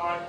Aye.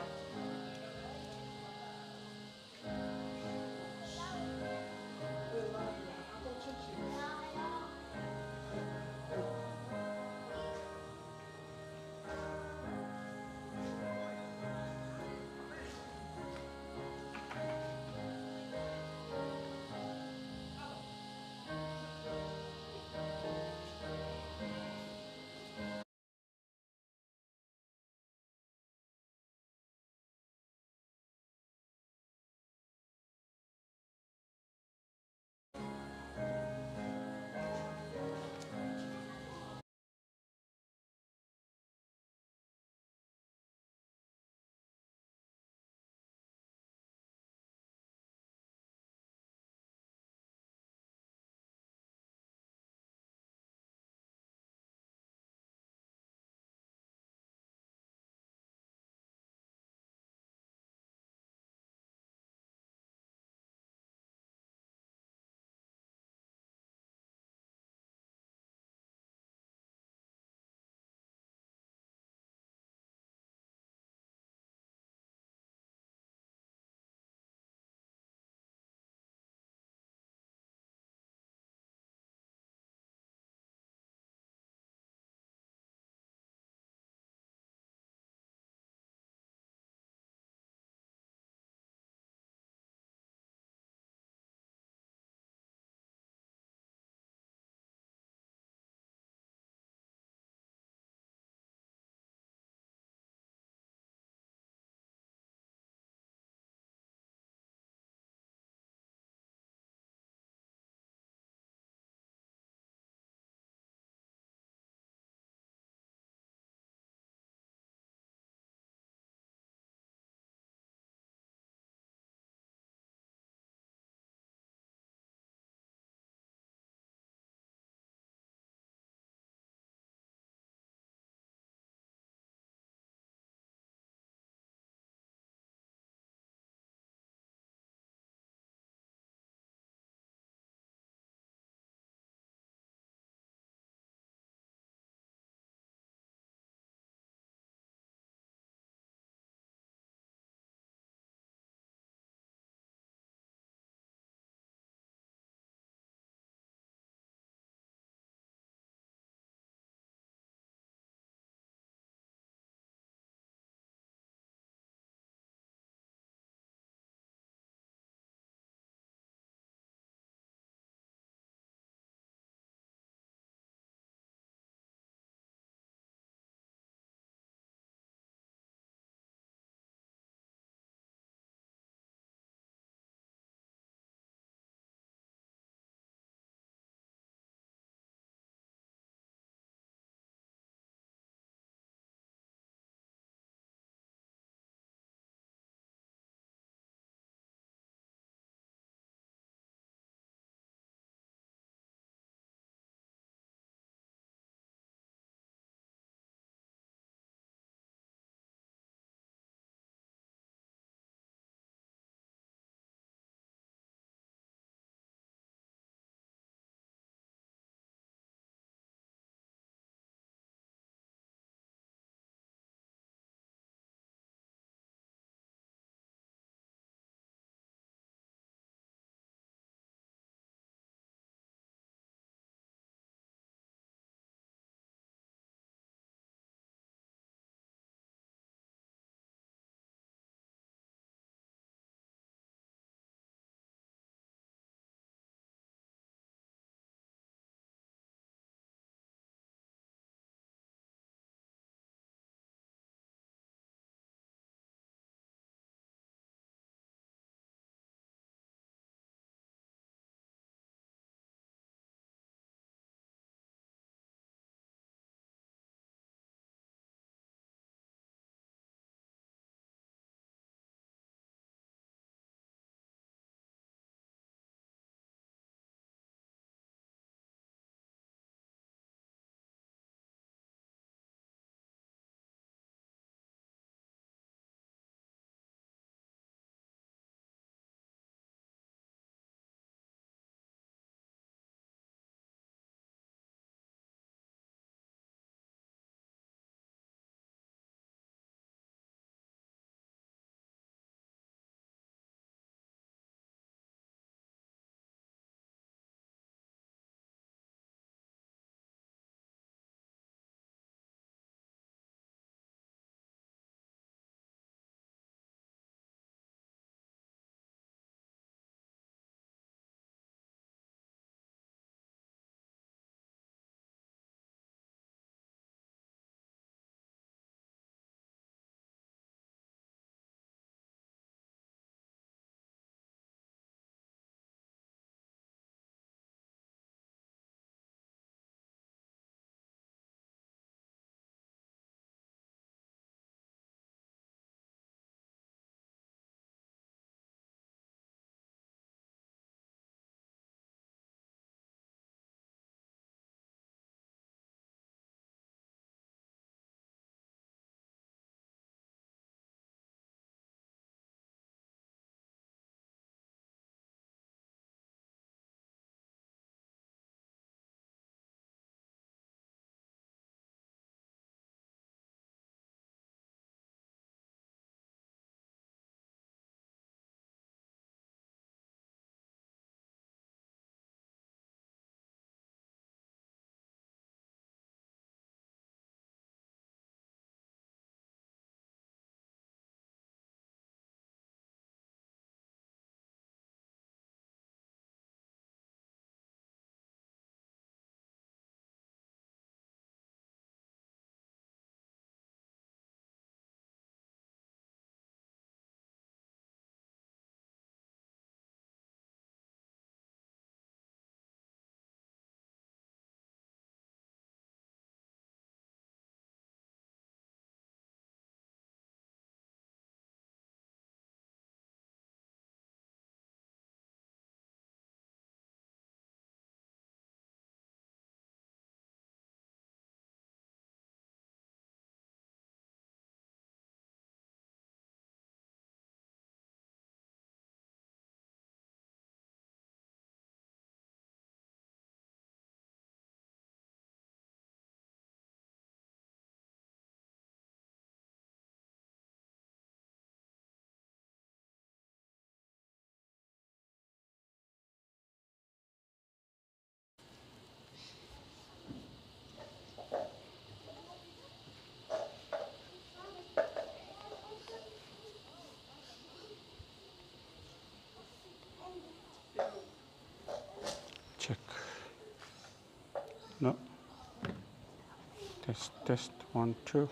Test 1, 2.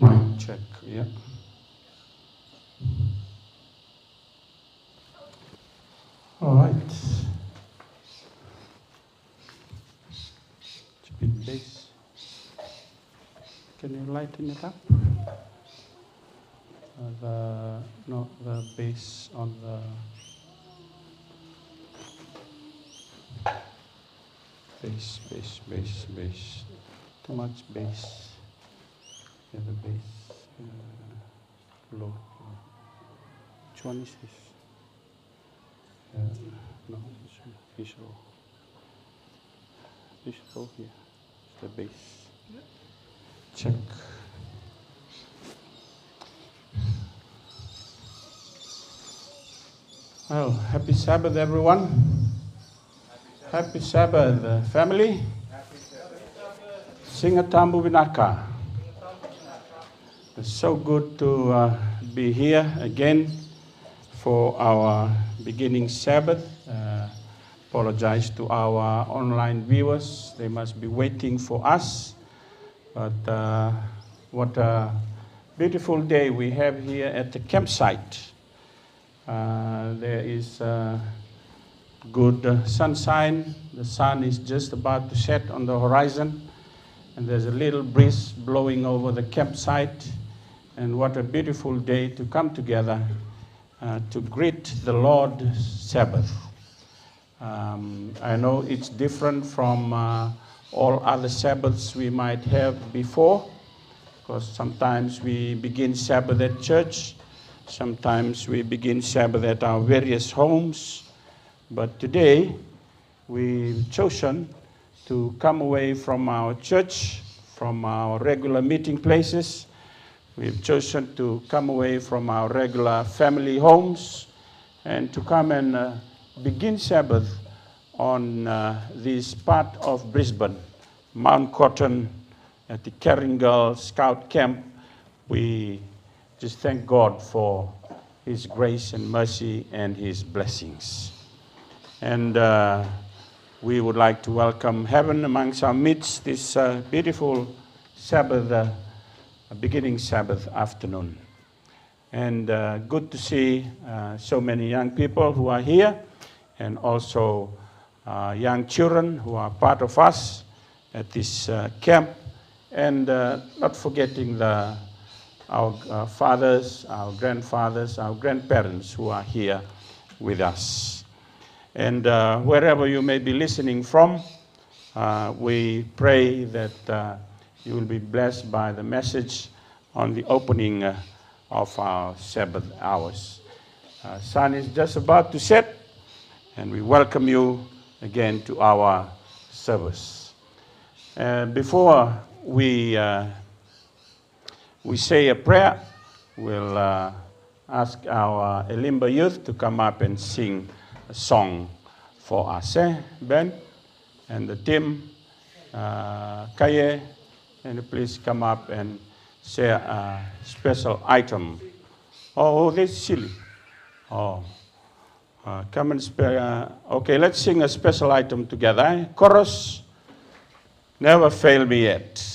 Mic check, yeah. All right. It's a bit bass. Can you lighten it up? The bass on the... Bass. Too much bass. Yeah, the bass. Low. Which one is this? No, this low. This low here. It's the bass. Check. Well, happy Sabbath, everyone. Happy Sabbath, family. Singatambu Vinaka. It's so good to be here again for our beginning Sabbath. Apologize to our online viewers. They must be waiting for us. But what a beautiful day we have here at the campsite. There is good sunshine. The sun is just about to set on the horizon, and there's a little breeze blowing over the campsite. And what a beautiful day to come together to greet the Lord's Sabbath. I know it's different from all other Sabbaths we might have before, because sometimes we begin Sabbath at church, sometimes we begin Sabbath at our various homes. But today, we've chosen to come away from our church, from our regular meeting places. We've chosen to come away from our regular family homes and to come and begin Sabbath on this part of Brisbane, Mount Cotton, at the Caringal Scout Camp. We just thank God for His grace and mercy and His blessings. And we would like to welcome heaven amongst our midst this beautiful Sabbath, beginning Sabbath afternoon. And good to see so many young people who are here, and also young children who are part of us at this camp, and not forgetting our fathers, our grandfathers, our grandparents who are here with us. And wherever you may be listening from, we pray that you will be blessed by the message on the opening of our Sabbath hours. Sun is just about to set, and we welcome you again to our service. Before we say a prayer, we'll ask our Elimba youth to come up and sing a song for us, Ben and the team, Kaye, and please come up and share a special item. Oh, this is silly. Oh, come and spare. Okay, let's sing a special item together. Chorus, never fail me yet.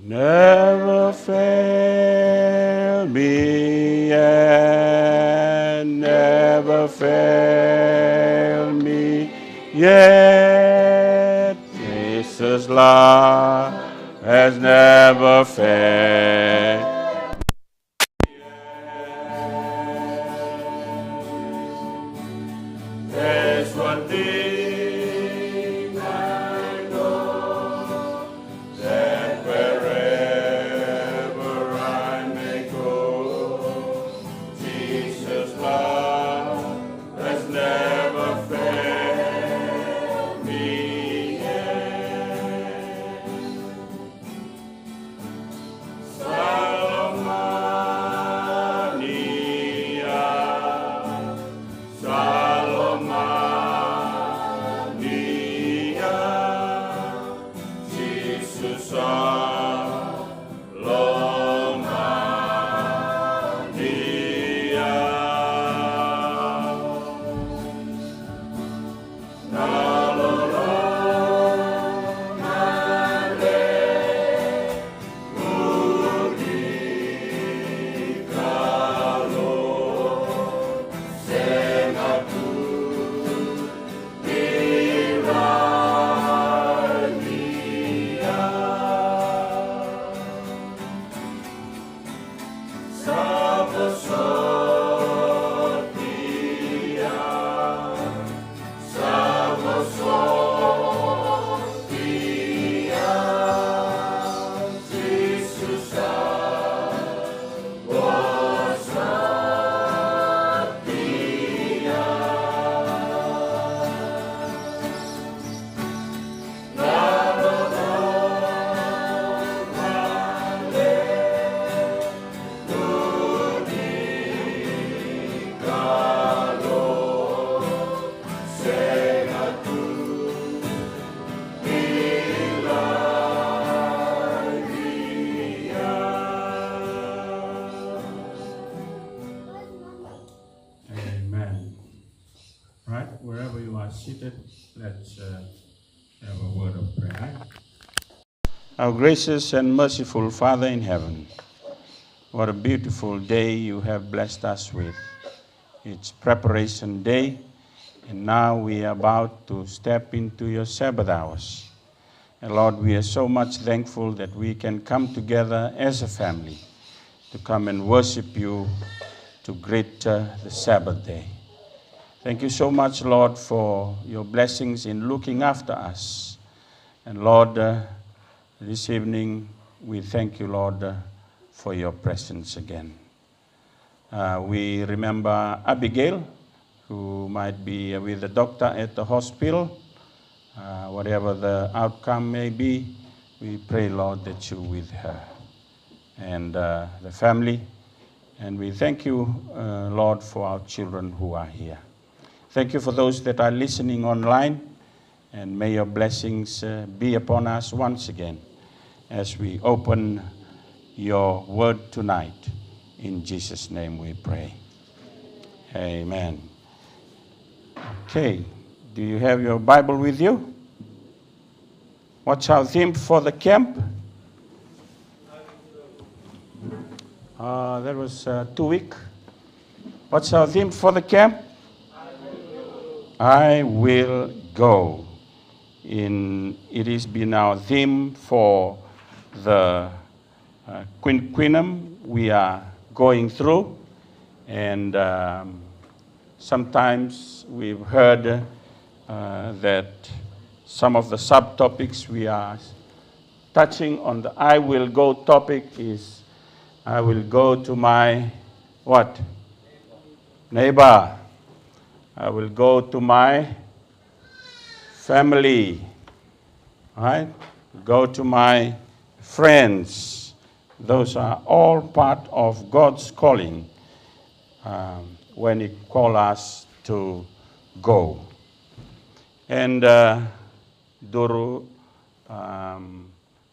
Never fail me yet, never fail me yet. Jesus' love has never failed. There's one thing I know, that wherever I may go, Jesus' love has never failed me yet. Seated, let's have a word of prayer. Our gracious and merciful Father in heaven, what a beautiful day you have blessed us with. It's preparation day, and now we are about to step into your Sabbath hours. And Lord, we are so much thankful that we can come together as a family to come and worship you to greet the Sabbath day. Thank you so much, Lord, for your blessings in looking after us. And Lord, this evening we thank you, Lord, for your presence again. We remember Abigail, who might be with the doctor at the hospital. Whatever the outcome may be, we pray, Lord, that you're with her and the family. And we thank you, Lord, for our children who are here. Thank you for those that are listening online, and may your blessings be upon us once again as we open your word tonight. In Jesus' name we pray. Amen. Okay, do you have your Bible with you? What's our theme for the camp? That was 2 weeks. What's our theme for the camp? I will go. It has been our theme for the quinquennum we are going through, and sometimes we've heard that some of the subtopics we are touching on the I will go topic is I will go to my what? Neighbor. I will go to my family, right? Go to my friends. Those are all part of God's calling when He calls us to go. And Duru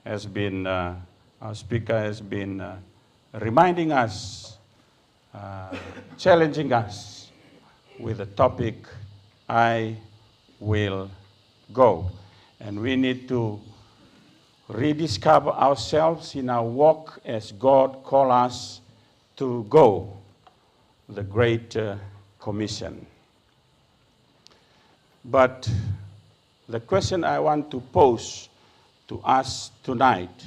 has been, our speaker has been reminding us, challenging us with the topic, I will go. And we need to rediscover ourselves in our walk as God calls us to go, the Great Commission. But the question I want to pose to us tonight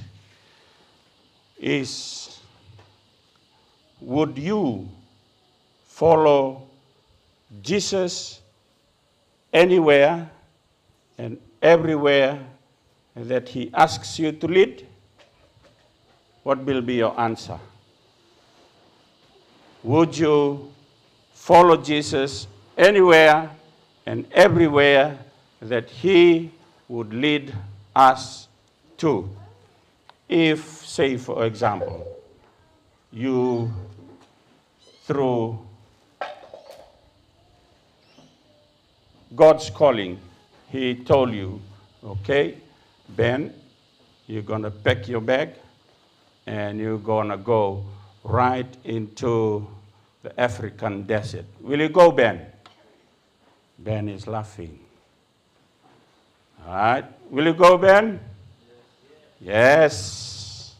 is, would you follow Jesus anywhere and everywhere that He asks you to lead? What will be your answer? Would you follow Jesus anywhere and everywhere that He would lead us to? If, say, for example, you, through God's calling, He told you, okay, Ben, you're going to pack your bag and you're going to go right into the African desert. Will you go, Ben? Ben is laughing. All right. Will you go, Ben? Yes.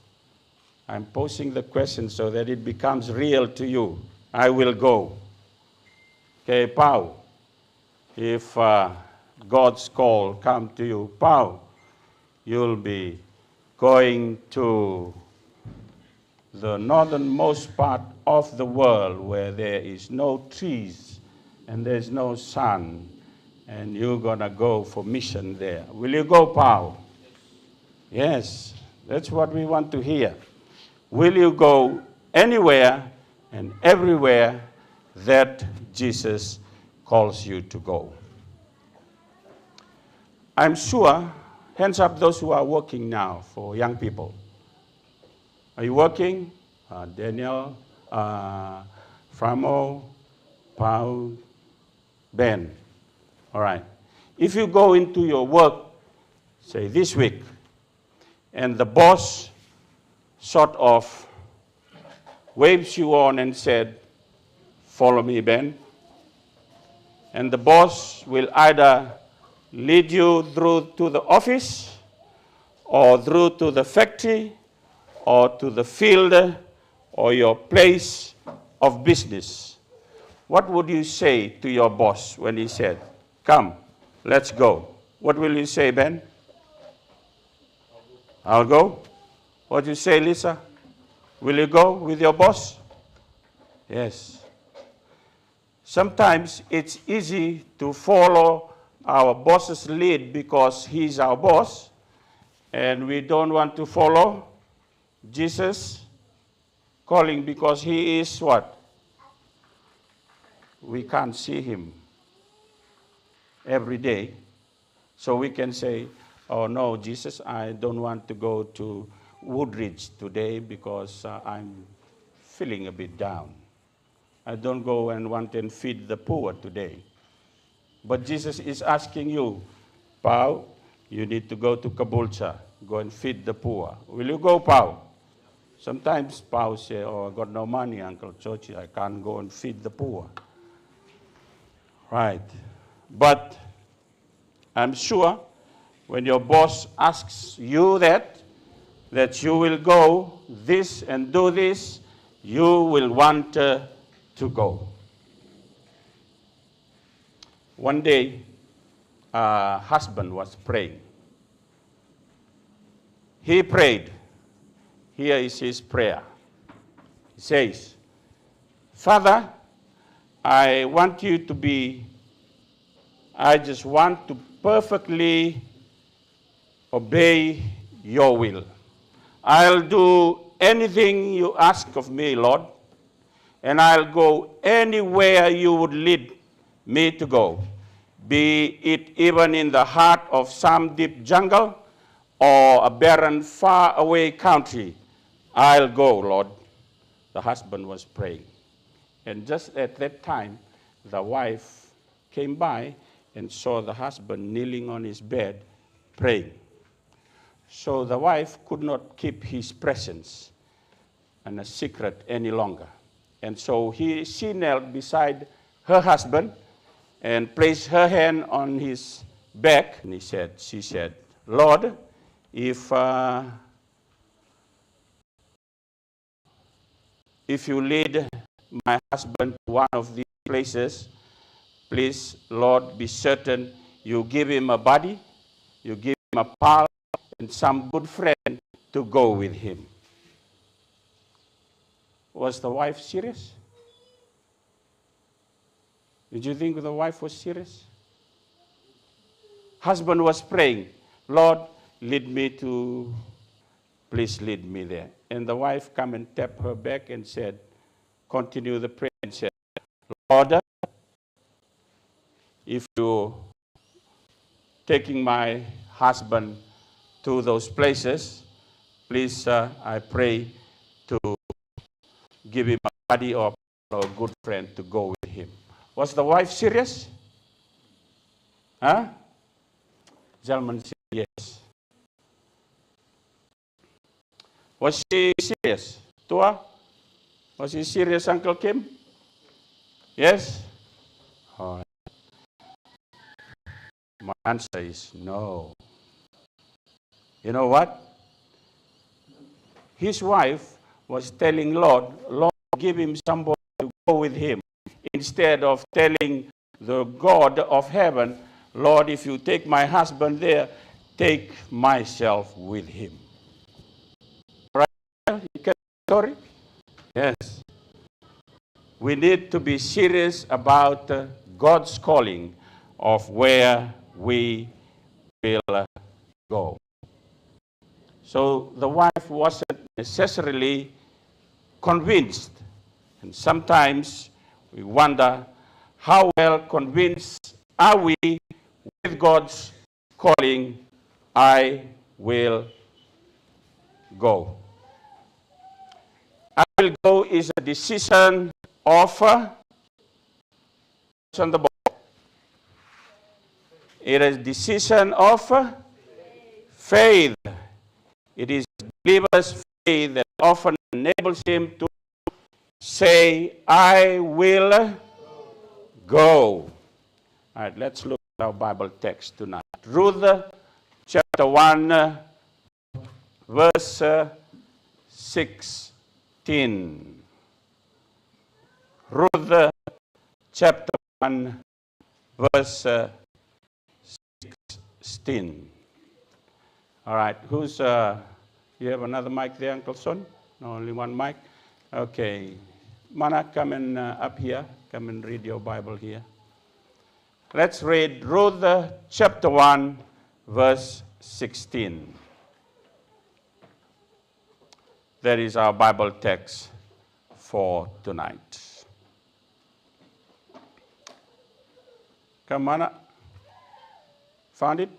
I'm posing the question so that it becomes real to you. I will go. Okay, Pau. If God's call come to you, Pau, you'll be going to the northernmost part of the world where there is no trees and there's no sun, and you're going to go for mission there. Will you go, Pau? Yes, that's what we want to hear. Will you go anywhere and everywhere that Jesus calls you to go? I'm sure, hands up those who are working now for young people. Are you working? Daniel, Framo, Paul, Ben. All right. If you go into your work, say this week, and the boss sort of waves you on and said, follow me, Ben. And the boss will either lead you through to the office or through to the factory or to the field or your place of business. What would you say to your boss when he said, come, let's go? What will you say, Ben? I'll go. What do you say, Lisa? Will you go with your boss? Yes. Sometimes it's easy to follow our boss's lead because he's our boss, and we don't want to follow Jesus' calling because he is what? We can't see him every day. So we can say, oh no, Jesus, I don't want to go to Woodridge today because I'm feeling a bit down. I don't go and want to feed the poor today. But Jesus is asking you, Pau, you need to go to Caboolture, go and feed the poor. Will you go, Pau? Sometimes Pau say, oh, I got no money, Uncle Chochi, I can't go and feed the poor. Right. But I'm sure when your boss asks you that you will go this and do this, you will want to go. One day, a husband was praying. He prayed. Here is his prayer. He says, Father, I just want to perfectly obey your will. I'll do anything you ask of me, Lord, and I'll go anywhere you would lead me to go, be it even in the heart of some deep jungle or a barren, far-away country. I'll go, Lord. The husband was praying. And just at that time, the wife came by and saw the husband kneeling on his bed praying. So the wife could not keep his presence and a secret any longer. And so she knelt beside her husband and placed her hand on his back. And she said, Lord, if you lead my husband to one of these places, please, Lord, be certain you give him a buddy, you give him a pal, and some good friend to go with him. Was the wife serious? Did you think the wife was serious? Husband was praying, Lord, please lead me there. And the wife come and tapped her back and said, continue the prayer and said, Lord, if you're taking my husband to those places, please, I pray to give him a buddy or a good friend to go with him. Was the wife serious? Huh? Gentlemen said yes. Was he serious? Tua? Was he serious, Uncle Kim? Yes? Oh, my answer is no. You know what? His wife was telling Lord, give him somebody to go with him. Instead of telling the God of heaven, Lord, if you take my husband there, take myself with him. Right? You get the story? Yes. We need to be serious about God's calling of where we will go. So the wife wasn't necessarily convinced. And sometimes we wonder, how well convinced are we with God's calling, I will go. I will go is a decision of on the board. It is a decision of faith. It is believer's faith that often enables him to say, I will go. All right, let's look at our Bible text tonight. Ruth chapter 1, verse 16. Ruth chapter 1, verse 16. All right, who's, you have another mic there, Uncle Son? No, only one mic? Okay. Mana, come and up here. Come and read your Bible here. Let's read Ruth chapter 1, verse 16. That is our Bible text for tonight. Come, Mana. Found it?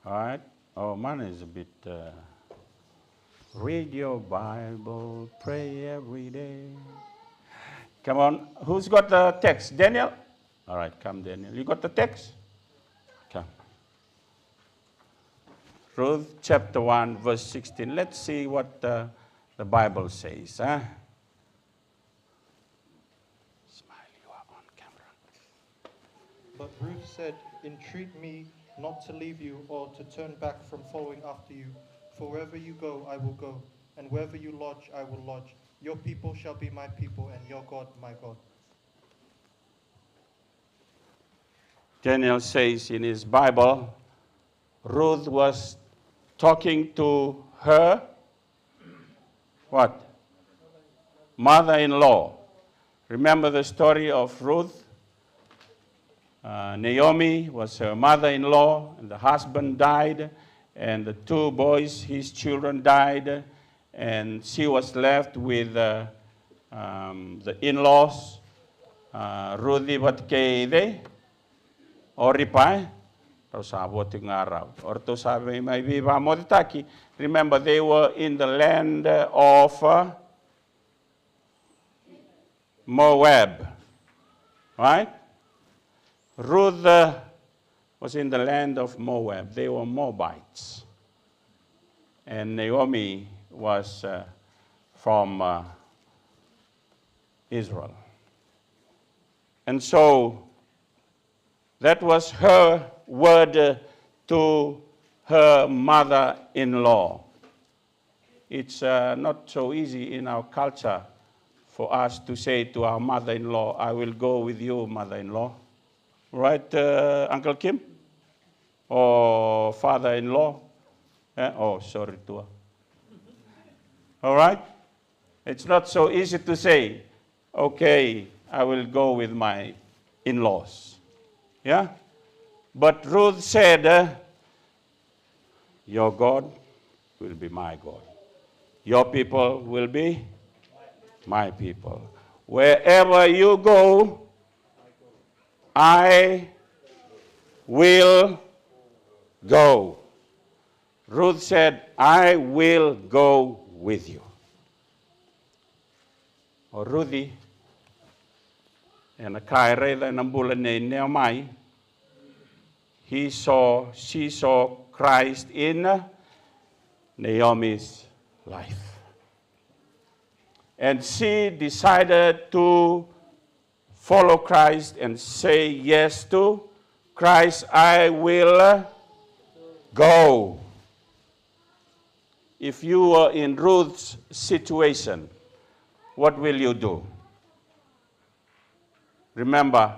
All right. Oh, mine is a bit. Read your Bible, pray every day. Come on. Who's got the text? Daniel? All right, come, Daniel. You got the text? Come. Ruth chapter 1, verse 16. Let's see what the Bible says. Huh? Smile, you are on camera. But Ruth said, entreat me not to leave you or to turn back from following after you. For wherever you go, I will go, and wherever you lodge, I will lodge. Your people shall be my people, and your God my God. Daniel says in his Bible, Ruth was talking to her, what? Mother-in-law. Remember the story of Ruth? Naomi was her mother-in-law, and the husband died, and the two boys, his children, died, and she was left with the in-laws. Ruthi wat kay de, oripai, tau sabo tingaraw, or to sabi may viva moditaki. Remember, they were in the land of Moab, right? Ruth was in the land of Moab. They were Moabites. And Naomi was from Israel. And so that was her word to her mother-in-law. It's not so easy in our culture for us to say to our mother-in-law, I will go with you, mother-in-law. Right, Uncle Kim? Or father-in-law? Oh, sorry, Tua. All right? It's not so easy to say, okay, I will go with my in-laws. Yeah? But Ruth said, your God will be my God. Your people will be my people. Wherever you go, I will go. Ruth said, I will go with you. O Ruthi, and a kaire and a bulan ne mai, she saw Christ in Naomi's life. And she decided to follow Christ and say yes to Christ. I will go. If you were in Ruth's situation, what will you do? Remember,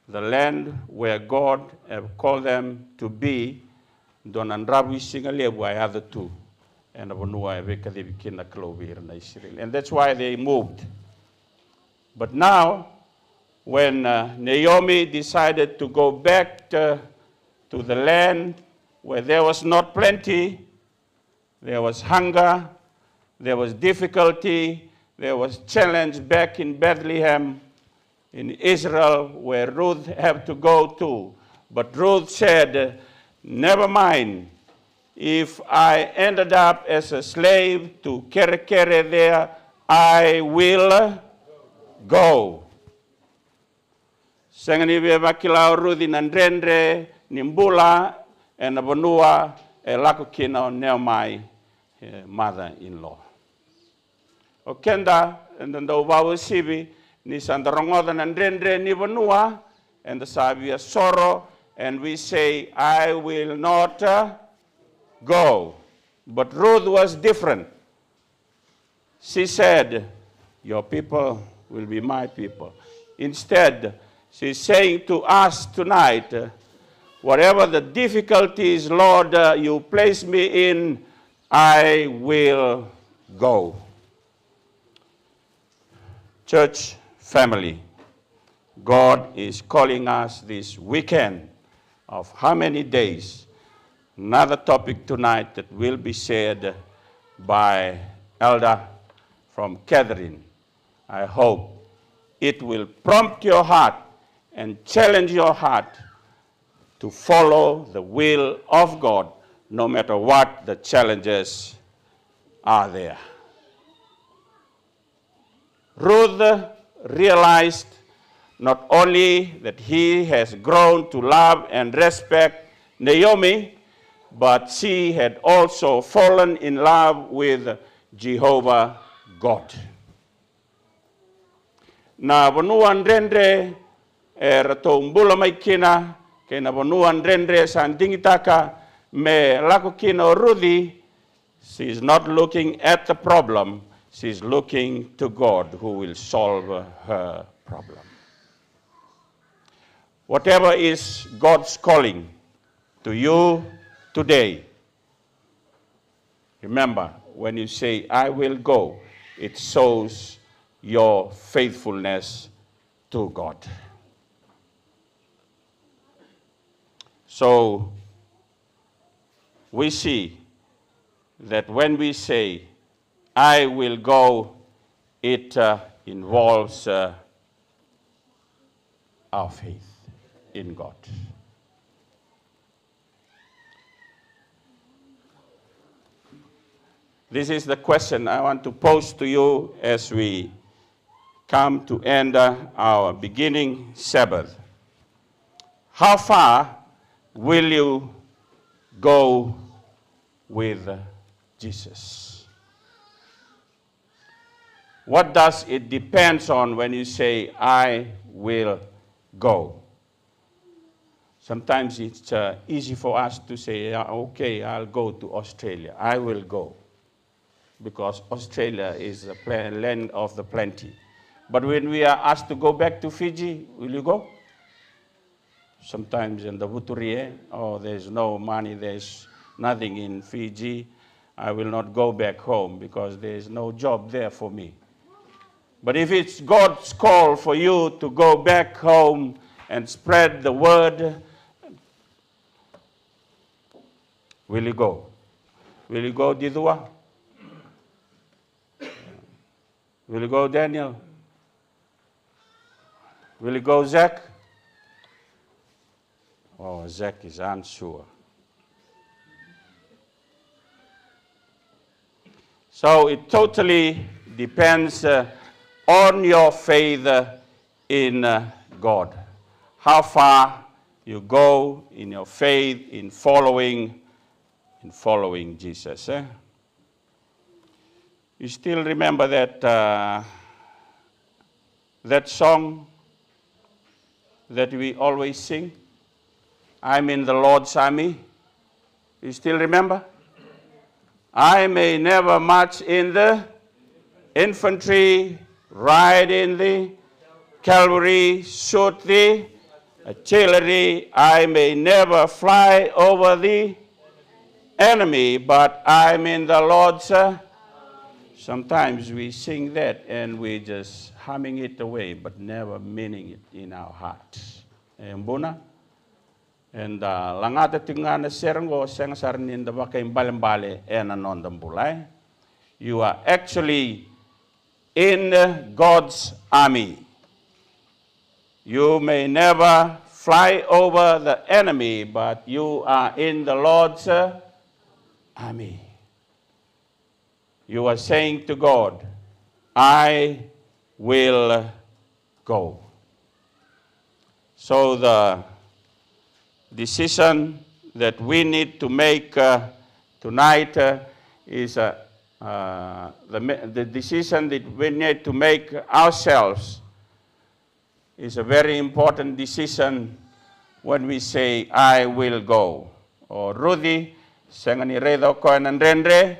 the land where God have called them to be, donan rabi singalebu ay other two, and abonua evekadibikina klovir na Israel. And that's why they moved. But now, when Naomi decided to go back to the land where there was not plenty, there was hunger, there was difficulty, there was challenge back in Bethlehem, in Israel, where Ruth had to go to. But Ruth said, never mind, if I ended up as a slave to Kere there, I will go. Sangani be makila Ruth in Andrendre, Nimbula, and Abonua, e lako kina Naomi, mother-in-law. Okenda, and then the Ubawa Sibi, ni sandarongoda Andrendre, ni Bonua, and the Sabia sorrow, and we say, I will not go. But Ruth was different. She said, your people will be my people. Instead, she's saying to us tonight, whatever the difficulties, Lord, you place me in, I will go. Church family, God is calling us this weekend of how many days? Another topic tonight that will be said by Elder from Catherine. I hope it will prompt your heart and challenge your heart to follow the will of God, no matter what the challenges are there. Ruth realized not only that he has grown to love and respect Naomi, but she had also fallen in love with Jehovah God. Na bonuan rendre ratombula mai kina ke na bonuan rendre sandingitaka me lako kina Ruthi. She is not looking at the problem. She is looking to God who will solve her problem. Whatever is God's calling to you today, remember, when you say, I will go, it shows your faithfulness to God. So, we see that when we say, I will go, it involves our faith in God. This is the question I want to pose to you as we come to end our beginning Sabbath. How far will you go with Jesus? What does it depend on when you say, I will go? Sometimes it's easy for us to say, okay, I'll go to Australia. I will go. Because Australia is the land of the plenty. But when we are asked to go back to Fiji, will you go? Sometimes in the Vuturie, there's no money, there's nothing in Fiji. I will not go back home because there's no job there for me. But if it's God's call for you to go back home and spread the word, will you go? Will you go, Didua? Will you go, Daniel? Will you go, Zach? Oh, Zach is unsure. So it totally depends on your faith in God. How far you go in your faith in following Jesus. You still remember that song that we always sing? I'm in the Lord's army. You still remember? I may never march in the infantry, ride in the cavalry, shoot the artillery. I may never fly over the enemy, but I'm in the Lord's. Sometimes we sing that and we just humming it away, but never meaning it in our hearts. Mbuna? And langata tingana serengo sengsar ninda bakai mbale and anondambulai. You are actually in God's army. You may never fly over the enemy, but you are in the Lord's army. You are saying to God, I will go. So the decision that we need to make tonight is the decision that we need to make ourselves is a very important decision when we say, I will go. Or Rudy, sangani redo ko nandrendre,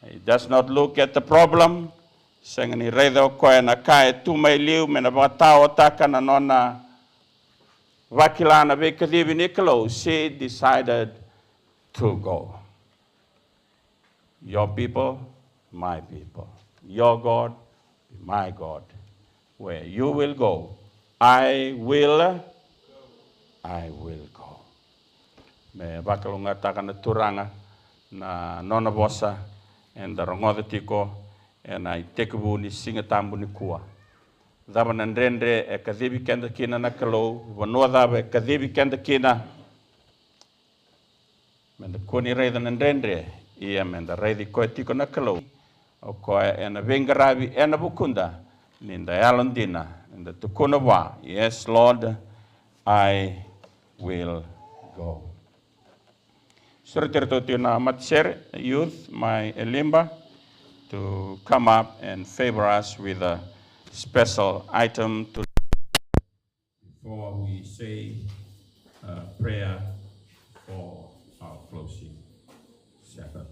he does not look at the problem. Sangani redo ko na kai tu mai liu menabata otaka na nona Vakilana Vekadivi Nicolo, she decided to go. Your people, my people. Your God, my God. Where you will go, I will go. Me vakalunga takana turanga na nona bosa and the rongodatiko and I take a ni singatambu ni kua. Davanandrendre e kadhibi kenda kina na kalau vanua e kadhibi kenda kina menda koni reida nandrendre ia menda reidi koe tiko na kalau o koe ena vengaravi ena bukunda ninda yalandina ninda tukuna wa. Yes, Lord, I will go. Surtirtotina matser youth my elimba to come up and favor us with a special item to before we say a prayer for our closing Sabbath.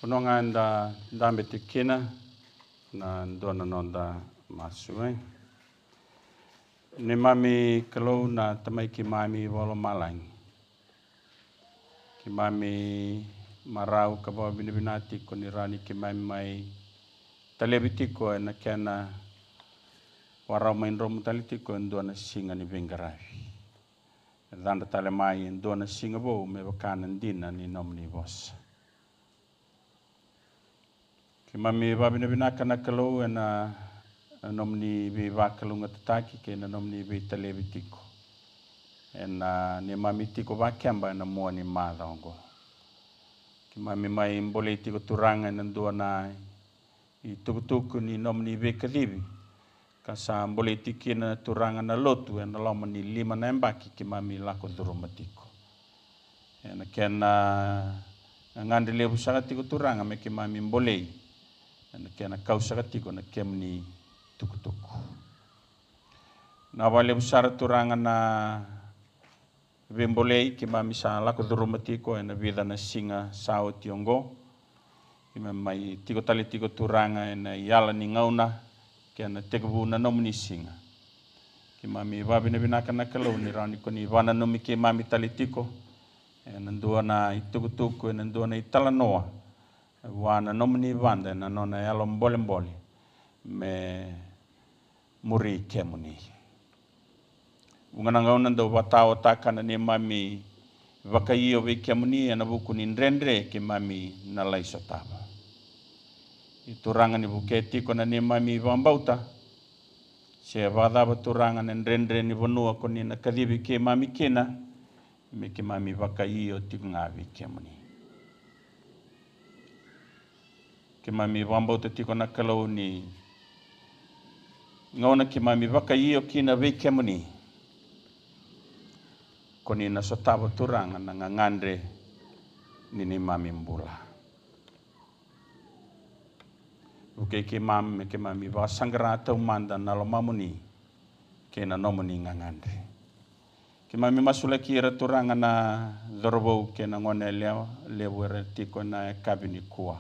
Unongan da dambe tikina na dona nonda masui. Ni mami kalau na tamai ki mami wala malang. Ki mami marau ka bawa binati ko ni rani ki mami mai talebiti ko na kena warau main rom taliti ko dona singa ni vengarai. Danda tale mai dona singa bo me bakanan dina ni nomni bos. Ki mami babina binaka na kalau na nomni bi vakalunga tataki ke na nomni bi talebitiko. Na ni mami tiko vakamba na mua ni madongo. Ki mami mai mbole tiko turanga na duana I tukutuku ni nomni bi kadibi. Kasa mbole tiki na turanga na lotu na loma ni 5 na embaki ki mami lako durumatiko. Na kena ngandile busaka tiko turanga me ki mami mbole. Na kena kausa katiko na kemni tukutuku. Na wale busara turanga na vembolei ki mami sa lako durumatiko na vida na singa sao tiongo. Ki mami tiko tali tiko turanga na yala ni ngauna kena tekebu na nomni singa. Ki mami babina binaka na kalau ni rani ko ni wana nomi ki mami tali tiko. Na ndua na itukutuku na ndua na italanoa. Wana nomni vanda na nona yalo mbole me muri kemuni. Ungana ngauna ndo watao takana ni mami wakaiyo we kemuni na buku ni ndrendre ki mami na laiso tama. Ituranga ni buketi ko na ni mami wambauta. Se vadaba turanga na ndrendre ni vonua ko ni na kadibi ki mami kina me ki mami wakaiyo tingavi kemuni. Ki mami wambauta tiko na kalau ni ngauna ki mami wakaiyo kina we kemuni. Ko ni na sotaba turanga na ngangandre ni mami mbula. Uke ki mami wa sangra tau manda na lo mamuni ke na nomuni ngangandre. Ki mami masula ki turanga na dorobo ke na ngone lewere tiko na kabini kuwa.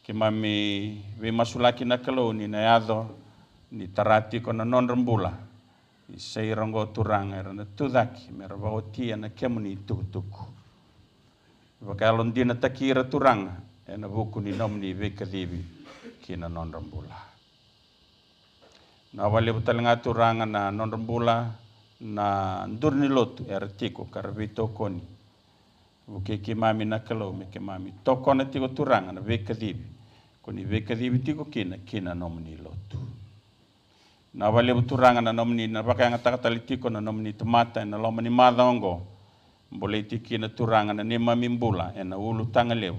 Ki mami we masulaki na kalau ni na yado ni tarati ko na nonrambula. Sei rongo turanga na tudaki me rawa tia na kemuni tukutuku. Wakalon dina takira turanga na buku ni nomni we kadibi ki na nonrambula. Na wale butalanga turanga na nonrambula na ndurni lotu tiko karabito koni. Buke ki mami na kalau me ki mami toko na tiko turanga na we kadibi. Koni we kadibi tiko kina nomni lotu. Na wale buturanga na nomni na baka nga takatali tiko na nomni tomata na loma ni madongo. Mbole tiki na turanga na ni mami mbula na ulu tangaleu.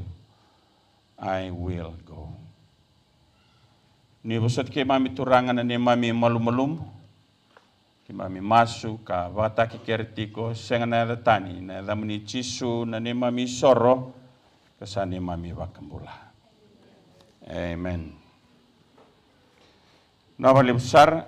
I will go. Ni busat ke mami turanga na ni mami malum-malum. Ki mami masu ka wataki keretiko senga na datani na damni chisu na ni mami soro kasa ni mami wakambula. Amen. Na wale besar